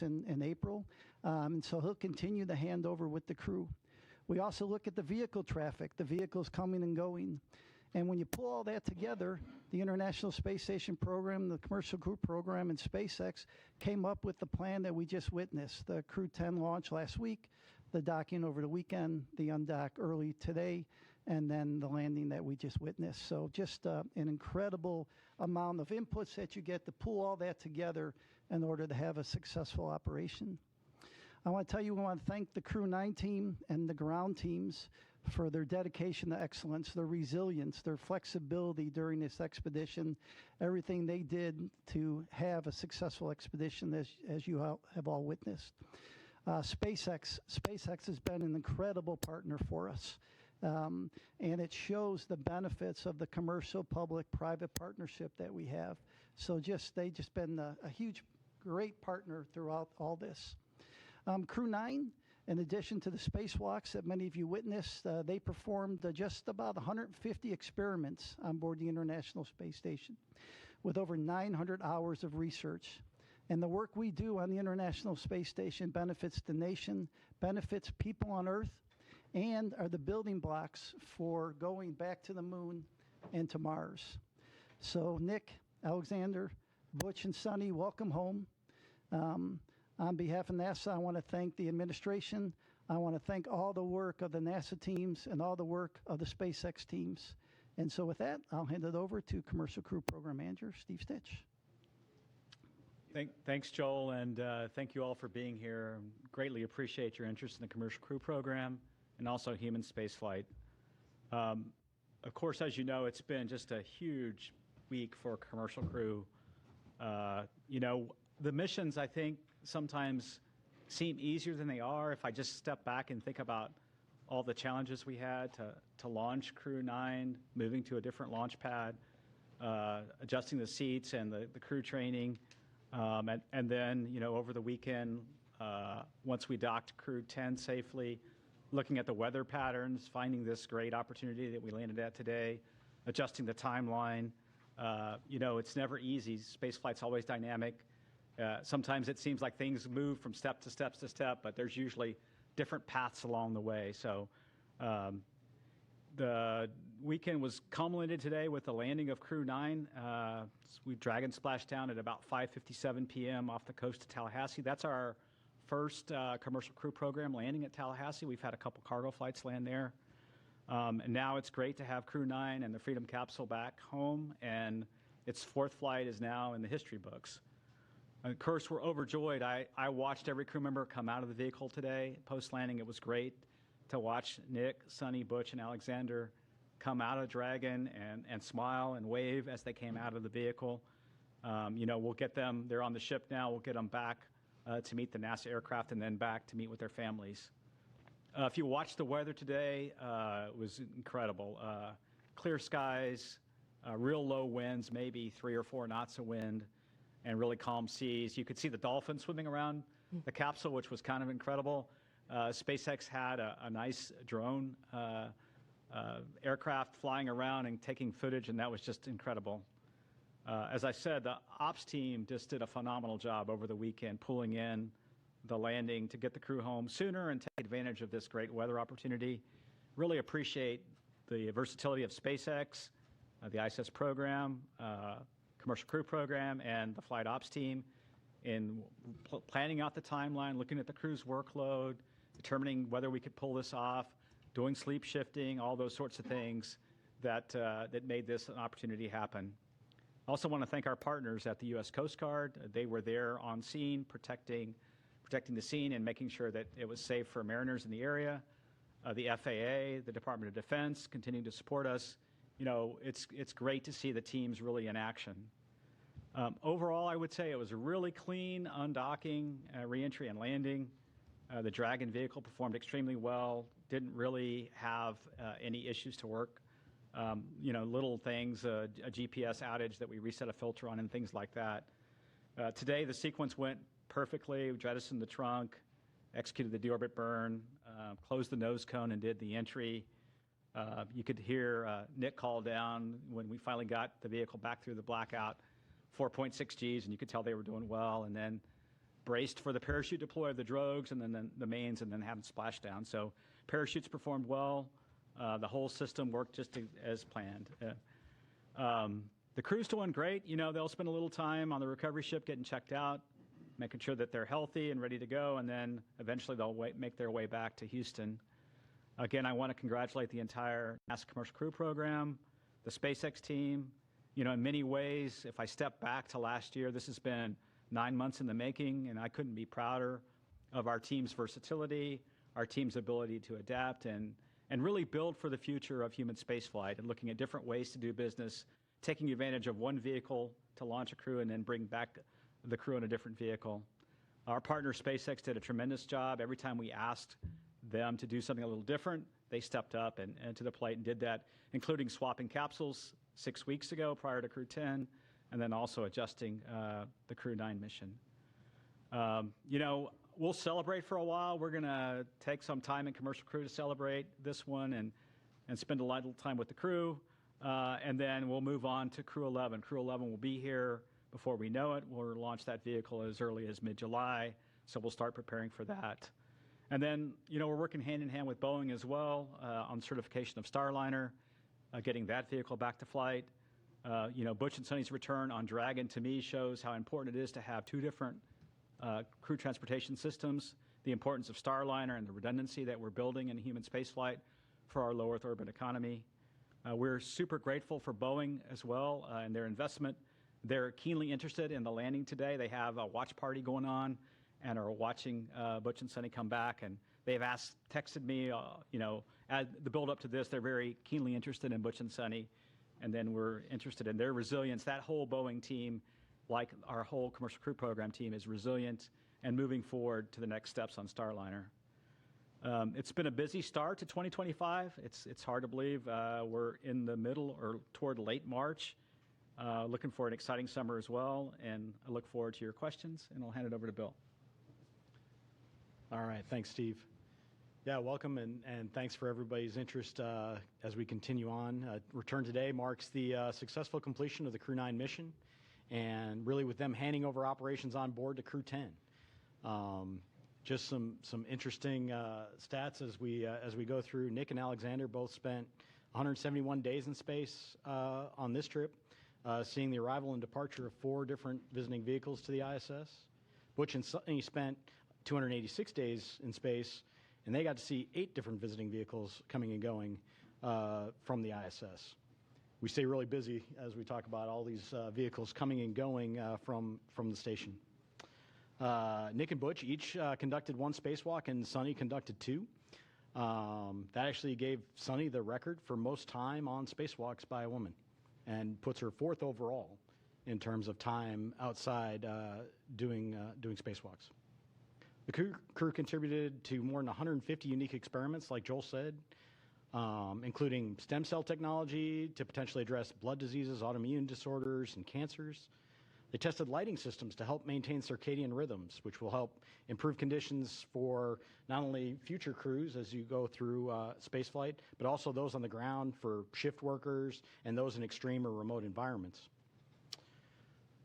this in April. And so he'll continue the handover with the crew. We also look at the vehicle traffic, the vehicles coming and going. And when you pull all that together, the International Space Station program, the Commercial Crew program, and SpaceX came up with the plan that we just witnessed. The Crew 10 launch last week, the docking over the weekend, the undock early today, and then the landing that we just witnessed. So just an incredible amount of inputs that you get to pull all that together in order to have a successful operation. I want to tell you, we want to thank the Crew 9 team and the ground teams for their dedication to excellence, their resilience, their flexibility during this expedition, everything they did to have a successful expedition, as you have all witnessed. SpaceX has been an incredible partner for us, and it shows the benefits of the commercial public-private partnership that we have. So they've just been a huge, great partner throughout all this. Crew 9, in addition to the spacewalks that many of you witnessed, they performed just about 150 experiments on board the International Space Station with over 900 hours of research. And the work we do on the International Space Station benefits the nation, benefits people on Earth, and are the building blocks for going back to the moon and to Mars. So Nick, Alexander, Butch, and Suni, welcome home. On behalf of NASA, I want to thank the administration. I want to thank all the work of the NASA teams and all the work of the SpaceX teams. And so with that, I'll hand it over to Commercial Crew Program Manager, Steve Stitch. Thanks, Joel, and thank you all for being here. Greatly appreciate your interest in the Commercial Crew Program and also human spaceflight. Of course, as you know, it's been just a huge week for Commercial Crew. The missions, I think, sometimes seem easier than they are. If I just step back and think about all the challenges we had to launch Crew 9, moving to a different launch pad, adjusting the seats and the crew training, and then, over the weekend, once we docked Crew 10 safely, looking at the weather patterns, finding this great opportunity that we landed at today, adjusting the timeline. It's never easy. Spaceflight's always dynamic. Sometimes it seems like things move from step to step to step, but there's usually different paths along the way. So the weekend was culminated today with the landing of Crew 9. We dragon splashed down at about 5:57 p.m. off the coast of Tallahassee. That's our first Commercial Crew Program landing at Tallahassee. We've had a couple cargo flights land there. And now it's great to have Crew 9 and the Freedom Capsule back home, and its fourth flight is now in the history books. Of course, we're overjoyed. I watched every crew member come out of the vehicle today. Post-landing, it was great to watch Nick, Suni, Butch, and Alexander come out of Dragon and smile and wave as they came out of the vehicle. We'll get them, they're on the ship now, we'll get them back to meet the NASA aircraft and then back to meet with their families. If you watched the weather today, it was incredible. Clear skies, real low winds, maybe 3 or 4 knots of wind, and really calm seas. You could see the dolphins swimming around the capsule, which was kind of incredible. SpaceX had a nice drone aircraft flying around and taking footage, and that was just incredible. As I said, the ops team just did a phenomenal job over the weekend, pulling in the landing to get the crew home sooner and take advantage of this great weather opportunity. Really appreciate the versatility of SpaceX, the ISS program, Commercial Crew Program, and the flight ops team in planning out the timeline, looking at the crew's workload, determining whether we could pull this off, doing sleep shifting, all those sorts of things that made this an opportunity happen. I also want to thank our partners at the U.S. Coast Guard. They were there on scene, protecting the scene and making sure that it was safe for mariners in the area. The FAA, the Department of Defense, continuing to support us. It's great to see the teams really in action. Overall, I would say it was a really clean undocking, reentry, and landing. The Dragon vehicle performed extremely well, didn't really have any issues to work. Little things, a GPS outage that we reset a filter on and things like that. Today, the sequence went perfectly. We jettisoned the trunk, executed the deorbit burn, closed the nose cone, and did the entry. You could hear Nick call down when we finally got the vehicle back through the blackout, 4.6 Gs, and you could tell they were doing well. And then braced for the parachute deploy of the drogues and then the mains and then have them splash down. So parachutes performed well. The whole system worked just as planned. The crew's doing great. You know, they'll spend a little time on the recovery ship getting checked out, making sure that they're healthy and ready to go, and then eventually they'll make their way back to Houston. Again, I want to congratulate the entire NASA Commercial Crew Program, the SpaceX team. You know, in many ways, if I step back to last year, this has been 9 months in the making, and I couldn't be prouder of our team's versatility, our team's ability to adapt, and really build for the future of human spaceflight and looking at different ways to do business, taking advantage of one vehicle to launch a crew and then bring back the crew in a different vehicle. Our partner SpaceX did a tremendous job. Every time we asked them to do something a little different, they stepped up and to the plate and did that, including swapping capsules 6 weeks ago prior to Crew 10, and then also adjusting the Crew 9 mission. You know, we'll celebrate for a while. We're going to take some time in Commercial Crew to celebrate this one and spend a little time with the crew. And then we'll move on to Crew 11. Crew 11 will be here before we know it. We'll launch that vehicle as early as mid-July, so we'll start preparing for that. And then, you know, we're working hand in hand with Boeing as well on certification of Starliner, getting that vehicle back to flight. You know, Butch and Suni's return on Dragon, to me, shows how important it is to have two different crew transportation systems, the importance of Starliner and the redundancy that we're building in human spaceflight for our low Earth orbit economy. We're super grateful for Boeing as well and their investment. They're keenly interested in the landing today. They have a watch party going on and are watching Butch and Suni come back. And they've texted me, you know, at the build up to this, they're very keenly interested in Butch and Suni. And then we're interested in their resilience. That whole Boeing team, like our whole Commercial Crew Program team, is resilient and moving forward to the next steps on Starliner. It's been a busy start to 2025. It's hard to believe we're in the middle or toward late March. Looking for an exciting summer as well, and I look forward to your questions, and I'll hand it over to Bill. All right, thanks, Steve. Yeah, welcome, and thanks for everybody's interest as we continue on. Return today marks the successful completion of the Crew 9 mission, and really with them handing over operations on board to Crew 10. Just some interesting stats as we go through. Nick and Alexander both spent 171 days in space on this trip, seeing the arrival and departure of 4 different visiting vehicles to the ISS. Butch and Suni spent 286 days in space, and they got to see 8 different visiting vehicles coming and going from the ISS. We stay really busy as we talk about all these vehicles coming and going from the station. Nick and Butch each conducted 1 spacewalk, and Suni conducted 2. That actually gave Suni the record for most time on spacewalks by a woman, and puts her 4th overall in terms of time outside doing spacewalks. The crew contributed to more than 150 unique experiments, like Joel said, including stem cell technology to potentially address blood diseases, autoimmune disorders, and cancers. They tested lighting systems to help maintain circadian rhythms, which will help improve conditions for not only future crews as you go through spaceflight, but also those on the ground for shift workers and those in extreme or remote environments.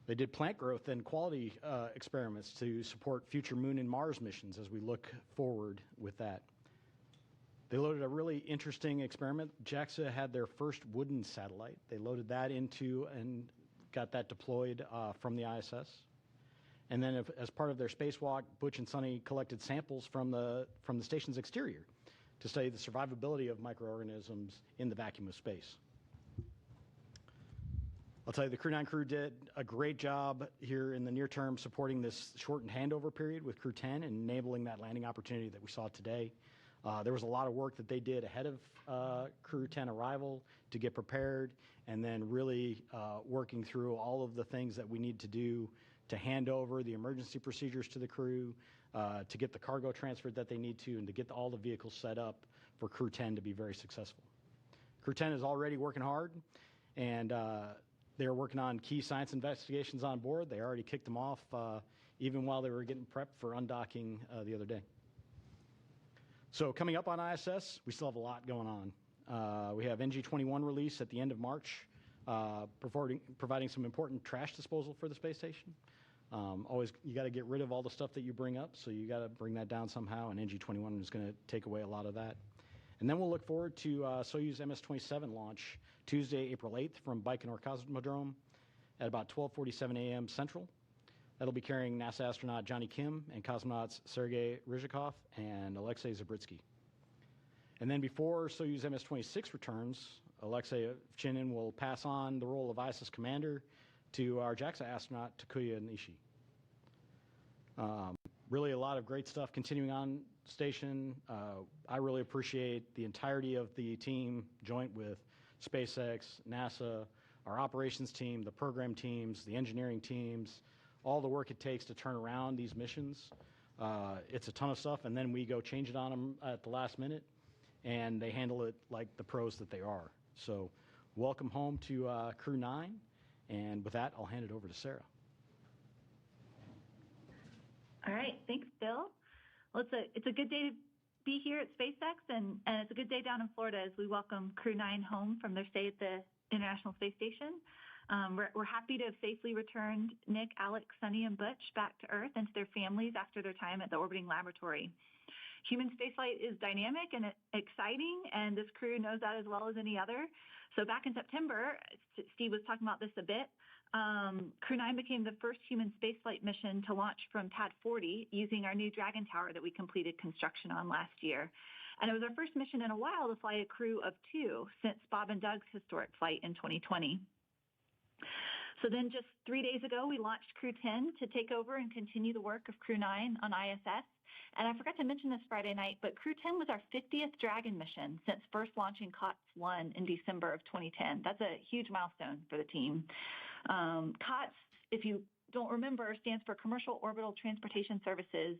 They did plant growth and quality experiments to support future Moon and Mars missions as we look forward with that. They loaded a really interesting experiment. JAXA had their first wooden satellite. They loaded that into and got that deployed from the ISS. And then as part of their spacewalk, Butch and Suni collected samples from the station's exterior to study the survivability of microorganisms in the vacuum of space. I'll tell you, the Crew 9 crew did a great job here in the near term supporting this shortened handover period with Crew 10 and enabling that landing opportunity that we saw today. There was a lot of work that they did ahead of Crew 10 arrival to get prepared, and then really working through all of the things that we need to do to hand over the emergency procedures to the crew, to get the cargo transferred that they need to, and to get all the vehicles set up for Crew 10 to be very successful. Crew 10 is already working hard, and they're working on key science investigations on board. They already kicked them off even while they were getting prepped for undocking the other day. So coming up on ISS, we still have a lot going on. We have NG-21 release at the end of March, providing some important trash disposal for the space station. Always, you got to get rid of all the stuff that you bring up, so you got to bring that down somehow, and NG-21 is going to take away a lot of that. And then we'll look forward to Soyuz MS-27 launch Tuesday, April 8th from Baikonur Cosmodrome at about 12:47 a.m. Central. That'll be carrying NASA astronaut Johnny Kim and cosmonauts Sergei Ryzhikov and Alexei Zabritsky. And then before Soyuz MS-26 returns, Alexei Ovchinin will pass on the role of ISS commander to our JAXA astronaut Takuya Nishi. Really a lot of great stuff continuing on station. I really appreciate the entirety of the team, joint with SpaceX, NASA, our operations team, the program teams, the engineering teams, all the work it takes to turn around these missions. It's a ton of stuff, and then we go change it on them at the last minute, and they handle it like the pros that they are. So welcome home to Crew 9, and with that, I'll hand it over to Sarah. All right, thanks, Bill. Well, it's a good day to be here at SpaceX, and it's a good day down in Florida as we welcome Crew 9 home from their stay at the International Space Station. We're happy to have safely returned Nick, Alex, Suni, and Butch back to Earth and to their families after their time at the orbiting laboratory. Human spaceflight is dynamic and exciting, and this crew knows that as well as any other. So back in September, Steve was talking about this a bit, Crew 9 became the first human spaceflight mission to launch from Pad 40 using our new Dragon Tower that we completed construction on last year. And it was our first mission in a while to fly a crew of 2 since Bob and Doug's historic flight in 2020. So then just 3 days ago, we launched Crew 10 to take over and continue the work of Crew 9 on ISS. And I forgot to mention this Friday night, but Crew 10 was our 50th Dragon mission since first launching COTS 1 in December of 2010. That's a huge milestone for the team. COTS, if you don't remember, stands for Commercial Orbital Transportation Services.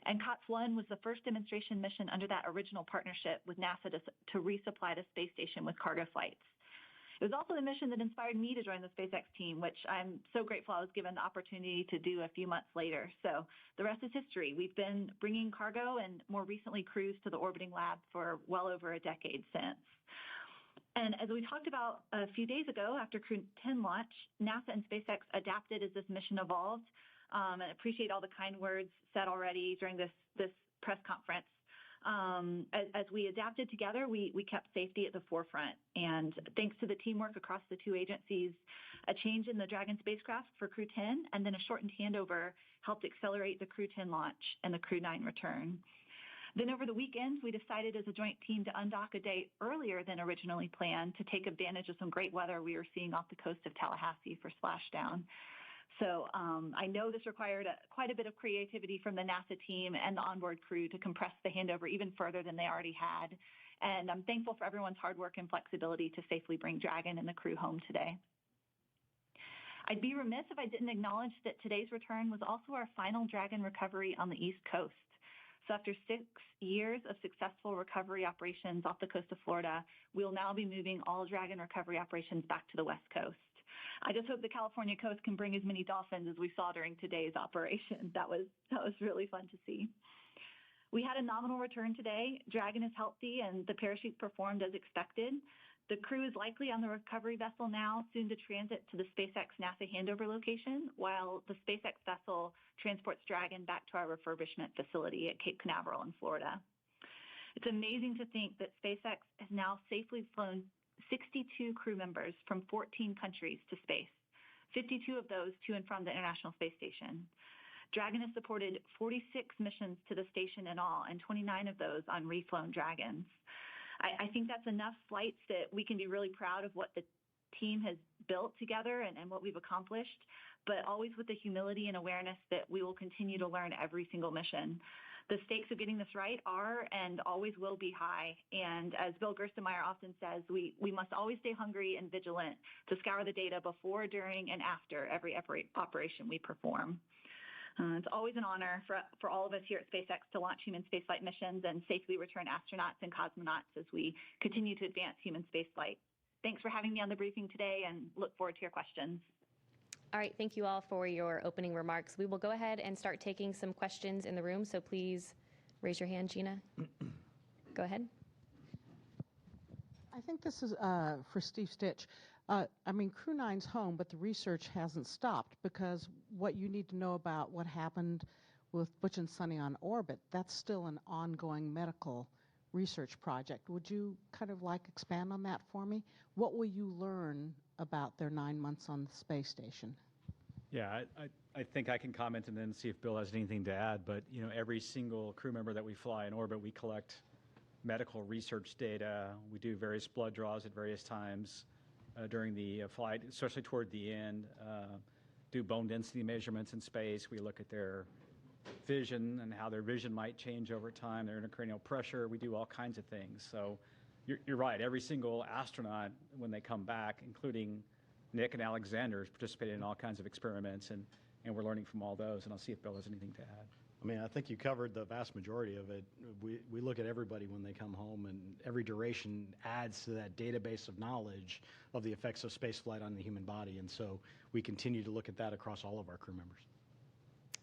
And COTS 1 was the first demonstration mission under that original partnership with NASA to resupply the space station with cargo flights. It was also the mission that inspired me to join the SpaceX team, which I'm so grateful I was given the opportunity to do a few months later. So the rest is history. We've been bringing cargo and more recently crews to the orbiting lab for well over a decade since. And as we talked about a few days ago after Crew 10 launch, NASA and SpaceX adapted as this mission evolved. And I appreciate all the kind words said already during this press conference. As we adapted together, we kept safety at the forefront. And thanks to the teamwork across the 2 agencies, a change in the Dragon spacecraft for Crew 10 and then a shortened handover helped accelerate the Crew 10 launch and the Crew 9 return. Then over the weekend, we decided as a joint team to undock a day earlier than originally planned to take advantage of some great weather we were seeing off the coast of Tallahassee for splashdown. So I know this required quite a bit of creativity from the NASA team and the onboard crew to compress the handover even further than they already had. And I'm thankful for everyone's hard work and flexibility to safely bring Dragon and the crew home today. I'd be remiss if I didn't acknowledge that today's return was also our final Dragon recovery on the East Coast. So after 6 years of successful recovery operations off the coast of Florida, we'll now be moving all Dragon recovery operations back to the West Coast. I just hope the California coast can bring as many dolphins as we saw during today's operation. That was really fun to see. We had a nominal return today. Dragon is healthy and the parachute performed as expected. The crew is likely on the recovery vessel now, soon to transit to the SpaceX NASA handover location, while the SpaceX vessel transports Dragon back to our refurbishment facility at Cape Canaveral in Florida. It's amazing to think that SpaceX has now safely flown 62 crew members from 14 countries to space, 52 of those to and from the International Space Station. Dragon has supported 46 missions to the station in all, and 29 of those on reflown Dragons. I think that's enough flights that we can be really proud of what the team has built together and what we've accomplished, but always with the humility and awareness that we will continue to learn every single mission. The stakes of getting this right are and always will be high. And as Bill Gerstenmaier often says, we must always stay hungry and vigilant to scour the data before, during, and after every operation we perform. It's always an honor for all of us here at SpaceX to launch human spaceflight missions and safely return astronauts and cosmonauts as we continue to advance human spaceflight. Thanks for having me on the briefing today and look forward to your questions. All right, thank you all for your opening remarks. We will go ahead and start taking some questions in the room, so please raise your hand, Gina. Go ahead. I think this is for Steve Stitch. I mean, Crew Nine's home, but the research hasn't stopped, because what you need to know about what happened with Butch and Suni on orbit, that's still an ongoing medical research project. Would you kind of like expand on that for me? What will you learn about their 9 months on the space station? Yeah, I think I can comment and then see if Bill has anything to add. But, you know, every single crew member that we fly in orbit, we collect medical research data. We do various blood draws at various times during the flight, especially toward the end. Do bone density measurements in space. We look at their vision and how their vision might change over time, their intracranial pressure. We do all kinds of things. So you're right. Every single astronaut, when they come back, including Nick and Alexander, is participating in all kinds of experiments, and we're learning from all those. And I'll see if Bill has anything to add. I mean, I think you covered the vast majority of it. We look at everybody when they come home, and every duration adds to that database of knowledge of the effects of spaceflight on the human body. And so we continue to look at that across all of our crew members.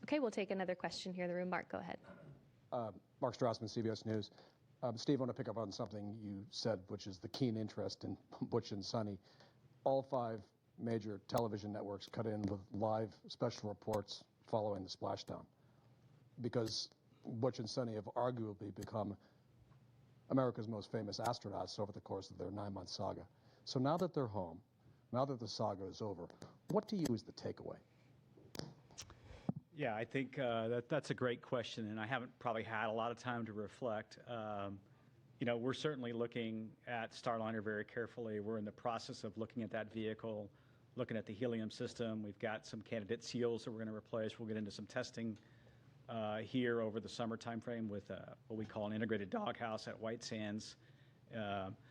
Okay, we'll take another question here in the room. Mark, go ahead. Mark Strassman, CBS News. Steve, I want to pick up on something you said, which is the keen interest in Butch and Suni. All 5 major television networks cut in with live special reports following the splashdown, because Butch and Suni have arguably become America's most famous astronauts over the course of their 9-month saga. So now that they're home, now that the saga is over, what to you is the takeaway? Yeah, I think that's a great question, and I haven't probably had a lot of time to reflect. You know, we're certainly looking at Starliner very carefully. We're in the process of looking at that vehicle, looking at the helium system. We've got some candidate seals that we're going to replace. We'll get into some testing here over the summer timeframe with what we call an integrated doghouse at White Sands.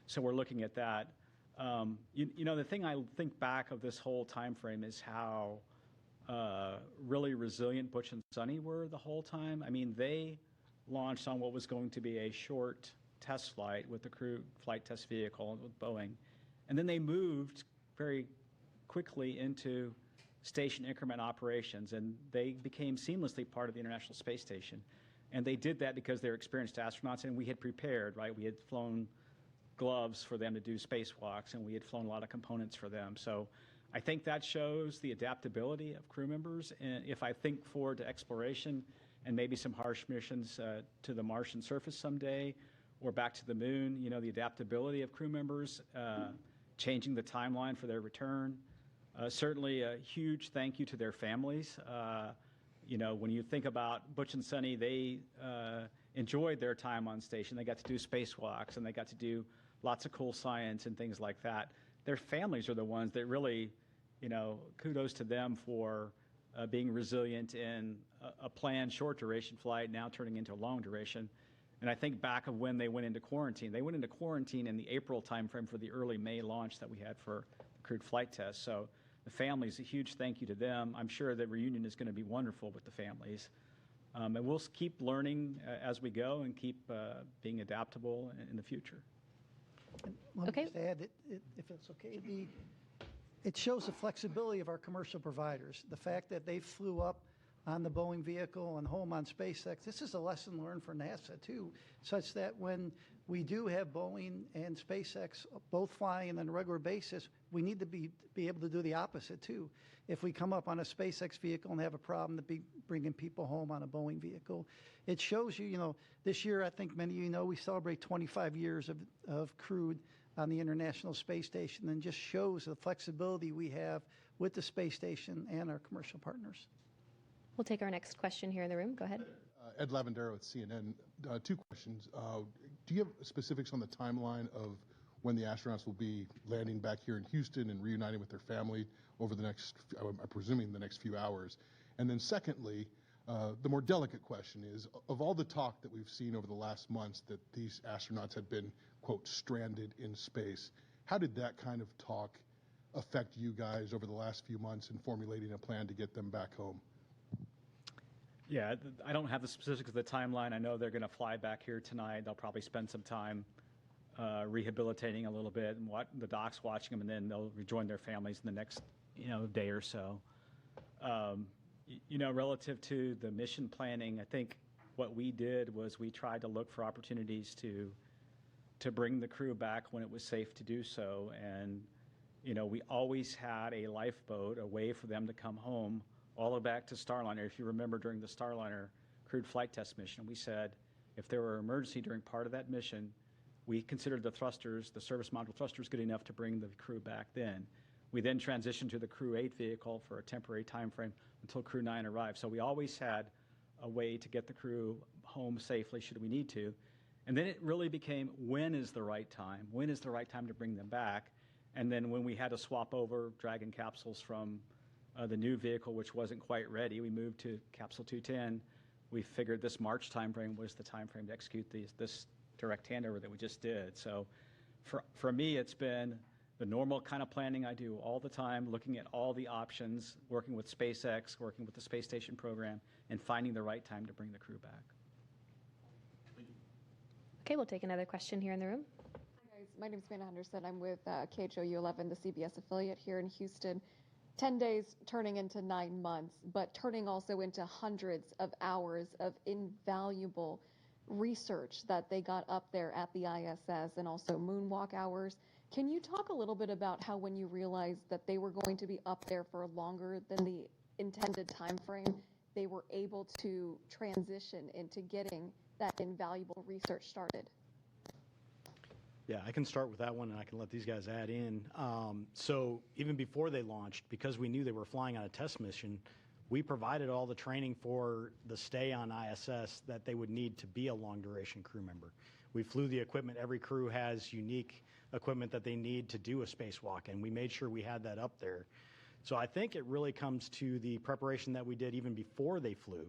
So we're looking at that. You know, the thing I think back of this whole timeframe is how really resilient Butch and Suni were the whole time. I mean, they launched on what was going to be a short test flight with the crew flight test vehicle with Boeing. And then they moved very quickly into station increment operations, and they became seamlessly part of the International Space Station. And they did that because they're experienced astronauts, and we had prepared, right? We had flown gloves for them to do spacewalks, and we had flown a lot of components for them. So I think that shows the adaptability of crew members. And if I think forward to exploration and maybe some harsh missions to the Martian surface someday, or back to the moon, you know, the adaptability of crew members, changing the timeline for their return. Certainly a huge thank you to their families. You know, when you think about Butch and Suni, they enjoyed their time on station. They got to do spacewalks, and they got to do lots of cool science and things like that. Their families are the ones that really, you know, kudos to them for being resilient in a planned short duration flight now turning into a long duration. And I think back of when they went into quarantine. They went into quarantine in the April timeframe for the early May launch that we had for the crewed flight test. So the families, a huge thank you to them. I'm sure the reunion is going to be wonderful with the families. And we'll keep learning as we go and keep being adaptable in the future. Let Okay. me just add, if it's okay, it shows the flexibility of our commercial providers. The fact that they flew up on the Boeing vehicle and home on SpaceX, this is a lesson learned for NASA too, such that when we do have Boeing and SpaceX both flying on a regular basis, we need to be able to do the opposite too. If we come up on a SpaceX vehicle and have a problem to be bringing people home on a Boeing vehicle, it shows you, you know, this year, I think many of you know, we celebrate 25 years of crewed on the International Space Station, and just shows the flexibility we have with the space station and our commercial partners. We'll take our next question here in the room. Go ahead. Ed Lavandero with CNN. 2 questions. Do you have specifics on the timeline of when the astronauts will be landing back here in Houston and reuniting with their family over the next, I'm presuming the next few hours? And then secondly, the more delicate question is, of all the talk that we've seen over the last months that these astronauts had been, quote, stranded in space, how did that kind of talk affect you guys over the last few months in formulating a plan to get them back home? Yeah, I don't have the specifics of the timeline. I know they're going to fly back here tonight. They'll probably spend some time rehabilitating a little bit, and the doc's watching them, and then they'll rejoin their families in the next, you know, day or so. You know, relative to the mission planning, I think what we did was we tried to look for opportunities to bring the crew back when it was safe to do so. And we always had a lifeboat, a way for them to come home, all the way back to Starliner. If you remember during the Starliner crewed flight test mission, we said if there were an emergency during part of that mission, we considered the thrusters, the service module thrusters, good enough to bring the crew back then. We then transitioned to the Crew 8 vehicle for a temporary time frame until Crew 9 arrived. So we always had a way to get the crew home safely should we need to. And then it really became, when is the right time? When is the right time to bring them back? And then when we had to swap over Dragon capsules from the new vehicle, which wasn't quite ready, we moved to Capsule 210. We figured this March timeframe was the timeframe to execute this direct handover that we just did. So for me, it's been the normal kind of planning I do all the time, looking at all the options, working with SpaceX, working with the space station program, and finding the right time to bring the crew back. Okay, we'll take another question here in the room. Hi guys, my name is Amanda Henderson. I'm with KHQA 11, the CBS affiliate here in Houston. 10 days turning into 9 months, but turning also into hundreds of hours of invaluable research that they got up there at the ISS, and also moonwalk hours. Can you talk a little bit about how, when you realized that they were going to be up there for longer than the intended time frame, they were able to transition into getting that invaluable research started? Yeah, I can start with that one, and I can let these guys add in. So even before they launched, because we knew they were flying on a test mission, we provided all the training for the stay on ISS that they would need to be a long-duration crew member. We flew the equipment. Every crew has unique equipment that they need to do a spacewalk, and we made sure we had that up there. So I think it really comes to the preparation that we did even before they flew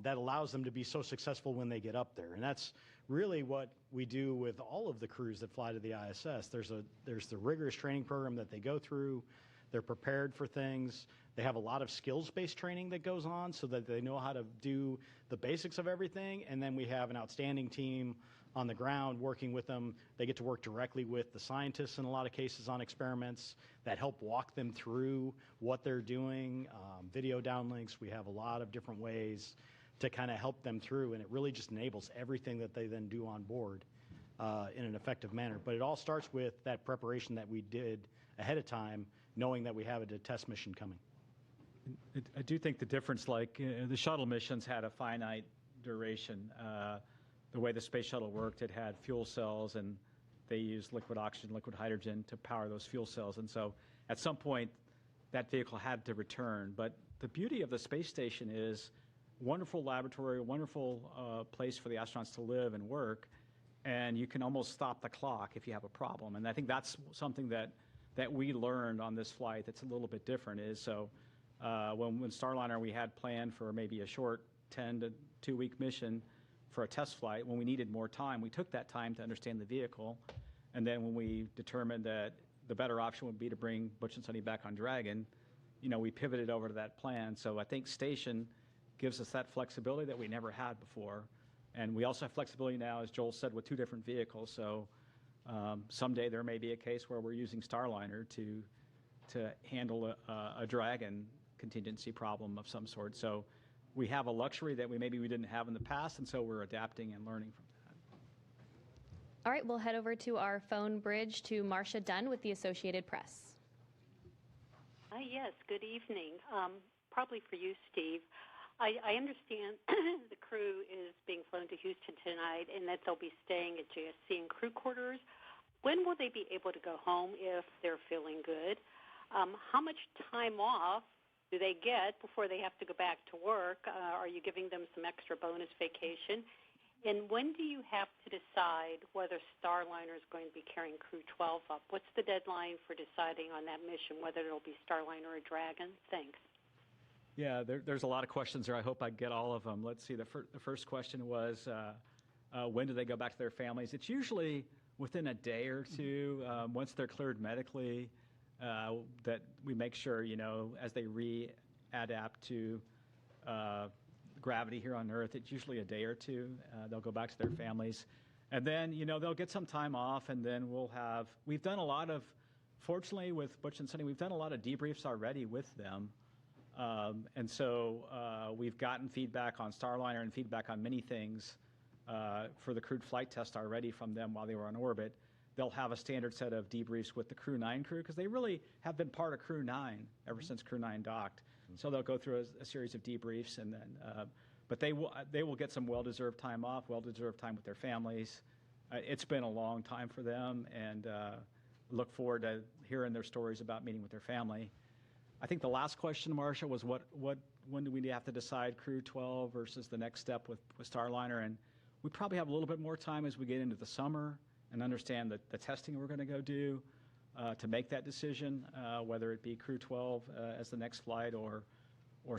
that allows them to be so successful when they get up there. And that's really what we do with all of the crews that fly to the ISS. There's the rigorous training program that they go through. They're prepared for things. They have a lot of skills-based training that goes on so that they know how to do the basics of everything. And then we have an outstanding team on the ground working with them. They get to work directly with the scientists in a lot of cases on experiments that help walk them through what they're doing, video downlinks. We have a lot of different ways to kind of help them through, and it really just enables everything that they then do on board in an effective manner. But it all starts with that preparation that we did ahead of time, knowing that we have a test mission coming. I do think the difference, like the shuttle missions had a finite duration. The way the space shuttle worked, it had fuel cells, and they used liquid oxygen, liquid hydrogen to power those fuel cells. And so at some point, that vehicle had to return. But the beauty of the space station is wonderful laboratory, wonderful place for the astronauts to live and work, and you can almost stop the clock if you have a problem. And I think that's something that we learned on this flight that's a little bit different is, so when Starliner we had planned for maybe a short 10 to 2 week mission for a test flight. When we needed more time, we took that time to understand the vehicle, and then when we determined that the better option would be to bring Butch and Suni back on Dragon, we pivoted over to that plan. So I think Station gives us that flexibility that we never had before, and we also have flexibility now, as Joel said, with 2 different vehicles. So someday there may be a case where we're using Starliner to handle a Dragon contingency problem of some sort. So we have a luxury that we didn't have in the past, and so we're adapting and learning from that. All right, we'll head over to our phone bridge to Marcia Dunn with the Associated Press. Yes, good evening. Probably for you, Steve. I understand the crew is being flown to Houston tonight and that they'll be staying at JSC in crew quarters. When will they be able to go home if they're feeling good? How much time off do they get before they have to go back to work? Are you giving them some extra bonus vacation? And when do you have to decide whether Starliner is going to be carrying Crew 12 up? What's the deadline for deciding on that mission, whether it'll be Starliner or Dragon? Thanks. Yeah, there's a lot of questions there. I hope I get all of them. Let's see. The first question was, when do they go back to their families? It's usually within a day or two, once they're cleared medically, that we make sure, as they readapt to gravity here on Earth, it's usually a day or two. They'll go back to their families. And then, they'll get some time off, and then we've done a lot of, fortunately with Butch and Suni, we've done a lot of debriefs already with them. And so we've gotten feedback on Starliner and feedback on many things for the crewed flight test already from them while they were on orbit. they'll have a standard set of debriefs with the Crew 9 crew, because they really have been part of Crew 9 ever since Crew 9 docked. So they'll go through a series of debriefs, and then, but they will get some well-deserved time off, well-deserved time with their families. It's been a long time for them, and look forward to hearing their stories about meeting with their family. I think the last question, Marcia, was when do we have to decide Crew 12 versus the next step with Starliner? And we probably have a little bit more time as we get into the summer and understand the testing we're going to go do to make that decision, whether it be Crew 12 as the next flight or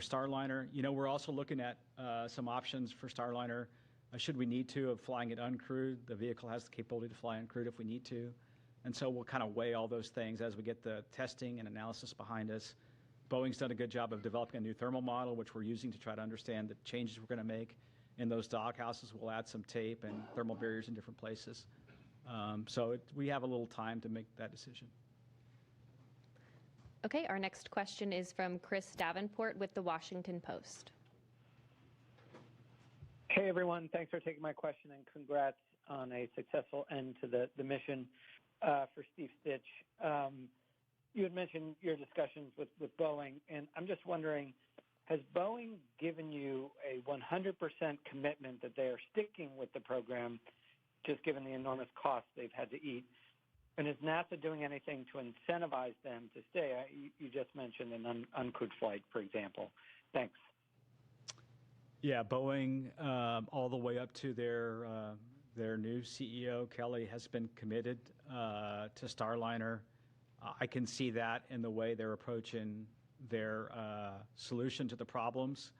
Starliner. You know, we're also looking at some options for Starliner. Should we need to, of flying it uncrewed. The vehicle has the capability to fly uncrewed if we need to. And so we'll kind of weigh all those things as we get the testing and analysis behind us. Boeing's done a good job of developing a new thermal model, which we're using to try to understand the changes we're going to make in those dock houses. We'll add some tape and thermal barriers in different places. We have a little time to make that decision. Okay, our next question is from Chris Davenport with The Washington Post. Hey, everyone. Thanks for taking my question, and congrats on a successful end to the mission for Steve Stitch. You had mentioned your discussions with Boeing, and I'm just wondering, has Boeing given you a 100% commitment that they are sticking with the program, just given the enormous costs they've had to eat? And is NASA doing anything to incentivize them to stay? You just mentioned an uncrewed flight, for example. Thanks. Yeah, Boeing, all the way up to their new CEO, Kelly, has been committed to Starliner. I can see that in the way they're approaching their solution to the problems.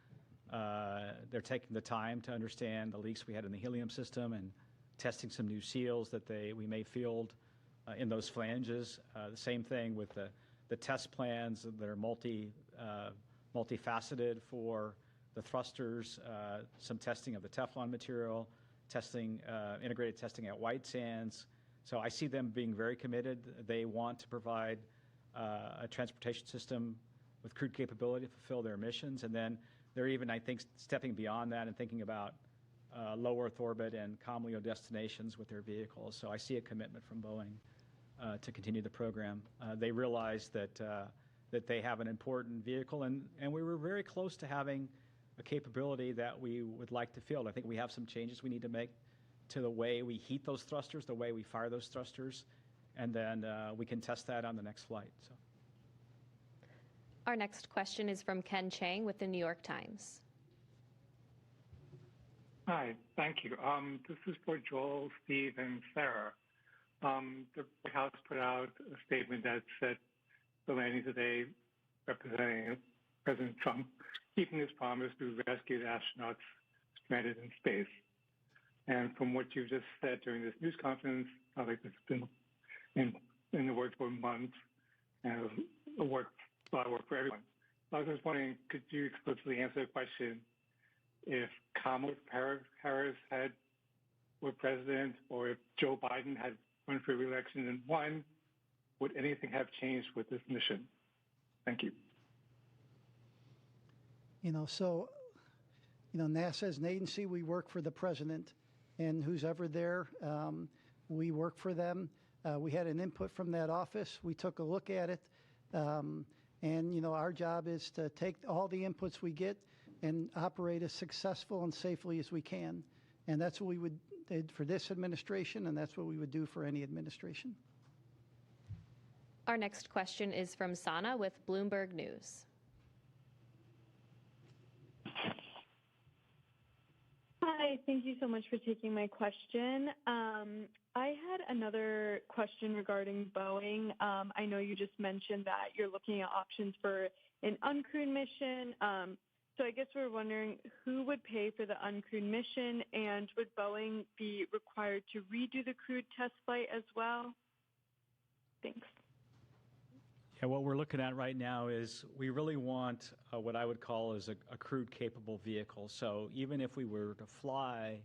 They're taking the time to understand the leaks we had in the helium system and testing some new seals that we may field in those flanges. The same thing with the test plans that are multifaceted for the thrusters, some testing of the Teflon material, integrated testing at White Sands. So I see them being very committed. They want to provide a transportation system with crewed capability to fulfill their missions. And then they're even, I think, stepping beyond that and thinking about low Earth orbit and comm LEO destinations with their vehicles. So I see a commitment from Boeing to continue the program. They realize that they have an important vehicle, and we were very close to having a capability that we would like to field. I think we have some changes we need to make to the way we heat those thrusters, the way we fire those thrusters, and then we can test that on the next flight. So. Our next question is from Ken Chang with the New York Times. Hi, thank you. This is for Joel, Steve, and Sarah. The White House put out a statement that said the landing today, representing President Trump, keeping his promise to rescue the astronauts stranded in space. And from what you just said during this news conference, I think it's been in the works for months, and a lot of work for everyone. I was just wondering, could you explicitly answer the question, if Kamala Harris were president, or if Joe Biden had run for re-election and won, would anything have changed with this mission? Thank you. NASA is an agency. We work for the president, and who's ever there, we work for them. We had an input from that office. We took a look at it, and our job is to take all the inputs we get and operate as successful and safely as we can. And that's what we would do for this administration, and that's what we would do for any administration. Our next question is from Sana with Bloomberg News. Hi, thank you so much for taking my question. I had another question regarding Boeing. I know you just mentioned that you're looking at options for an uncrewed mission. So I guess we're wondering who would pay for the uncrewed mission, and would Boeing be required to redo the crewed test flight as well? Thanks. Yeah, what we're looking at right now is we really want what I would call is a crewed capable vehicle. So even if we were to fly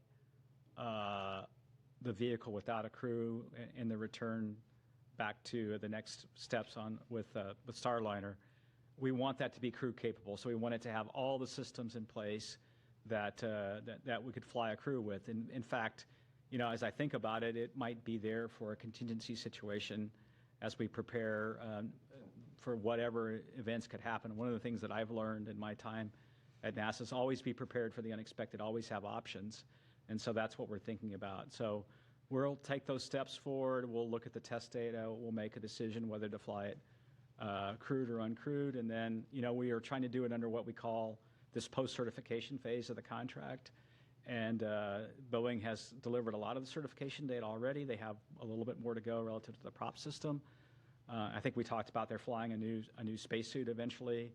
the vehicle without a crew in the return back to the next steps on with Starliner, we want that to be crew capable. So we want it to have all the systems in place that we could fly a crew with. In fact, as I think about it, it might be there for a contingency situation as we prepare for whatever events could happen. One of the things that I've learned in my time at NASA is always be prepared for the unexpected, always have options. And so that's what we're thinking about. So we'll take those steps forward. We'll look at the test data. We'll make a decision whether to fly it crewed or uncrewed. And then, we are trying to do it under what we call this post-certification phase of the contract. And Boeing has delivered a lot of the certification data already. They have a little bit more to go relative to the prop system. I think we talked about they're flying a new spacesuit eventually,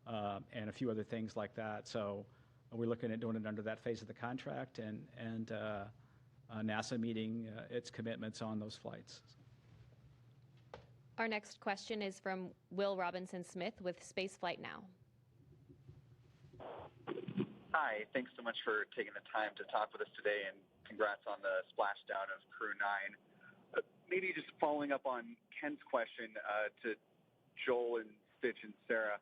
and a few other things like that. So we're looking at doing it under that phase of the contract, and NASA meeting its commitments on those flights. Our next question is from Will Robinson-Smith with Spaceflight Now. Hi, thanks so much for taking the time to talk with us today, and congrats on the splashdown of Crew 9. Maybe just following up on Ken's question to Joel and Stitch and Sarah.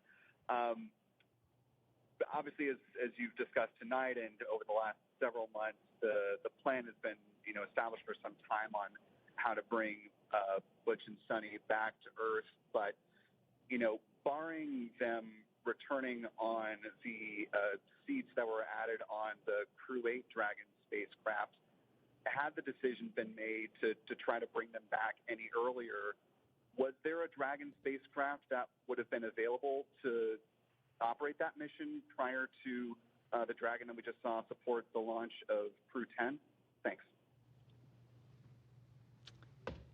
Obviously, as you've discussed tonight and over the last several months, the plan has been established for some time on how to bring Butch and Suni back to Earth. But barring them returning on the seats that were added on the Crew 8 Dragon spacecraft, had the decision been made to try to bring them back any earlier, was there a Dragon spacecraft that would have been available to operate that mission prior to the Dragon that we just saw support the launch of Crew 10? Thanks.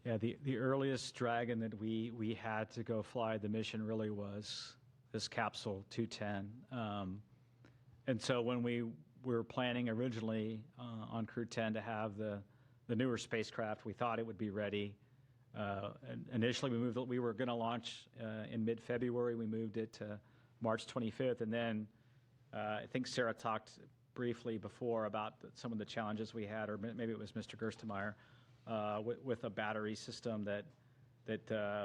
Yeah, the earliest Dragon that we had to go fly the mission really was this capsule 210. And so when we were planning originally on Crew 10 to have the newer spacecraft, we thought it would be ready. And initially, we were going to launch in mid-February. We moved it to March 25th. And then I think Sarah talked briefly before about some of the challenges we had, or maybe it was Mr. Gerstenmaier, with a battery system that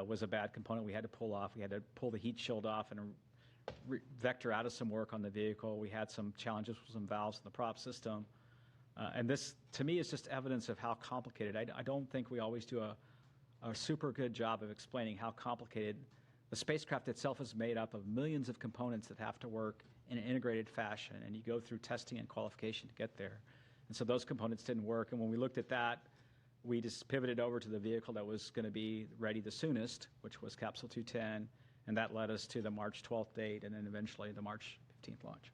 was a bad component we had to pull off. We had to pull the heat shield off and vector out of some work on the vehicle. We had some challenges with some valves in the prop system. And this, to me, is just evidence of how complicated. I don't think we always do a super good job of explaining how complicated the spacecraft itself is made up of millions of components that have to work in an integrated fashion, and you go through testing and qualification to get there. And so those components didn't work. And when we looked at that, we just pivoted over to the vehicle that was going to be ready the soonest, which was Capsule 210, and that led us to the March 12th date and then eventually the March 15th launch.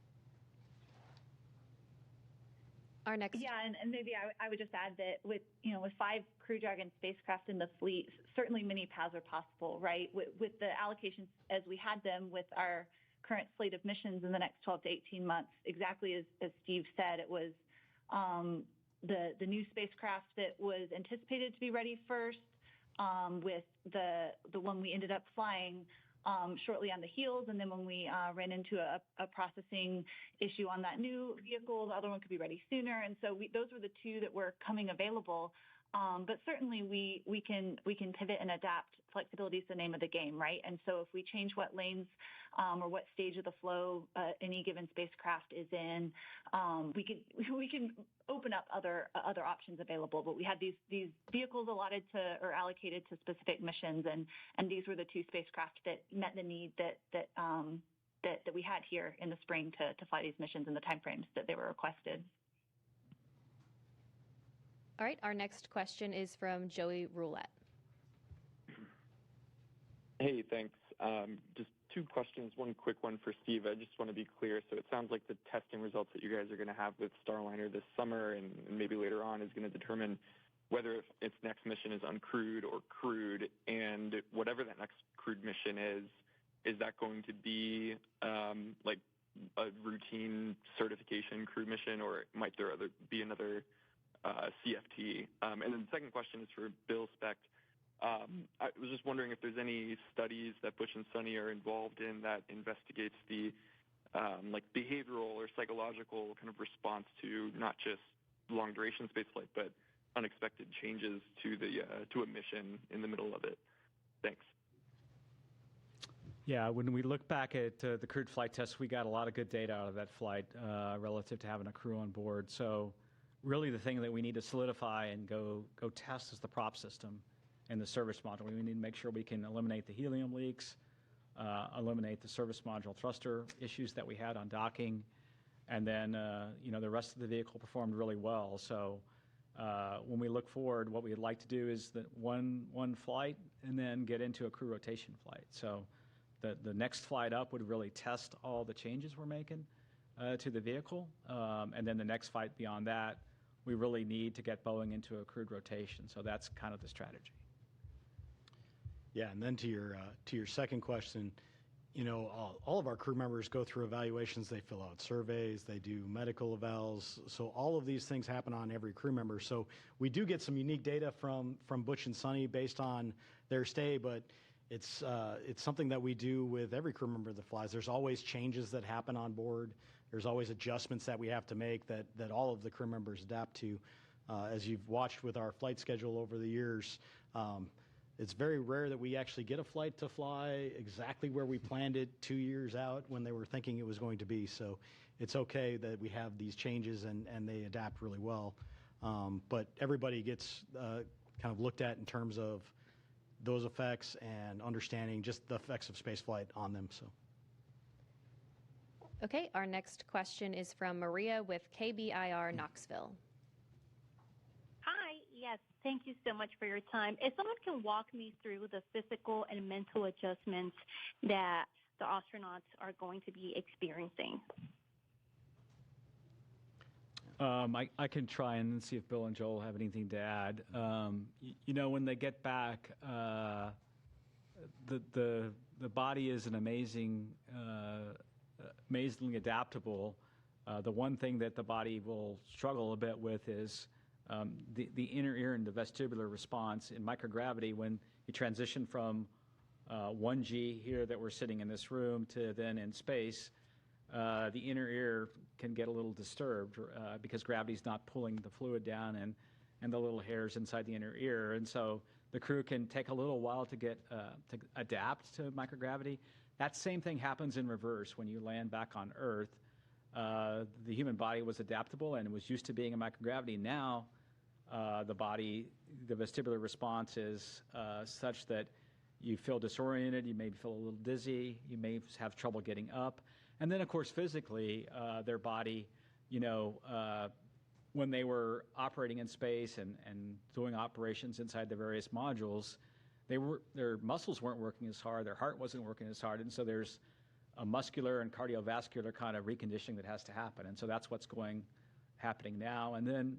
Our next. Yeah, and maybe I would just add that with 5 Crew Dragon spacecraft in the fleet, certainly many paths are possible, right? With the allocations as we had them with our current slate of missions in the next 12 to 18 months, exactly as Steve said, it was the new spacecraft that was anticipated to be ready first, with the one we ended up flying shortly on the heels, and then when we ran into a processing issue on that new vehicle, the other one could be ready sooner, and so those were the 2 that were coming available. But certainly we can pivot and adapt. Flexibility is the name of the game, right? And so if we change what lanes or what stage of the flow any given spacecraft is in, we can open up other options available. But we had these vehicles allotted to or allocated to specific missions, and these were the 2 spacecraft that met the need that we had here in the spring to fly these missions in the timeframes that they were requested. All right, our next question is from Joey Roulette. Hey, thanks. Just 2 questions. One quick one for Steve. I just want to be clear. So it sounds like the testing results that you guys are going to have with Starliner this summer and maybe later on is going to determine whether its next mission is uncrewed or crewed. And whatever that next crewed mission is that going to be like a routine certification crew mission, or might there be another CFT? And then the second question is for Bill Specht. I was just wondering if there's any studies that Butch and Suni are involved in that investigates the like behavioral or psychological kind of response to not just long duration spaceflight, but unexpected changes to a mission in the middle of it. Thanks. Yeah, when we look back at the crewed flight test, we got a lot of good data out of that flight relative to having a crew on board. So really the thing that we need to solidify and go test is the prop system and the service module. We need to make sure we can eliminate the helium leaks, eliminate the service module thruster issues that we had on docking, and then the rest of the vehicle performed really well. So when we look forward, what we'd like to do is that one flight and then get into a crew rotation flight. So the next flight up would really test all the changes we're making to the vehicle, and then the next flight beyond that, we really need to get Boeing into a crewed rotation. So that's kind of the strategy. Yeah, and then to your second question, all of our crew members go through evaluations. They fill out surveys. They do medical evals. So all of these things happen on every crew member. So we do get some unique data from Butch and Suni based on their stay, but it's something that we do with every crew member that flies. There's always changes that happen on board. There's always adjustments that we have to make that all of the crew members adapt to. As you've watched with our flight schedule over the years, it's very rare that we actually get a flight to fly exactly where we planned it 2 years out when they were thinking it was going to be. So it's okay that we have these changes and they adapt really well. But everybody gets kind of looked at in terms of those effects and understanding just the effects of spaceflight on them. So. Okay, our next question is from Maria with KBIR Knoxville. Hi, yes, thank you so much for your time. If someone can walk me through the physical and mental adjustments that the astronauts are going to be experiencing. I can try and see if Bill and Joel have anything to add. When they get back, the body is an amazingly adaptable. The one thing that the body will struggle a bit with is the inner ear and the vestibular response in microgravity. When you transition from 1G here that we're sitting in this room to then in space, the inner ear can get a little disturbed because gravity's not pulling the fluid down and the little hairs inside the inner ear. And so the crew can take a little while to get to adapt to microgravity. That same thing happens in reverse when you land back on Earth. The human body was adaptable and was used to being in microgravity. Now, the vestibular response is such that you feel disoriented, you may feel a little dizzy, you may have trouble getting up. And then, of course, physically, their body, when they were operating in space and doing operations inside the various modules, their muscles weren't working as hard, their heart wasn't working as hard, and so there's a muscular and cardiovascular kind of reconditioning that has to happen, and so that's what's happening now. And then,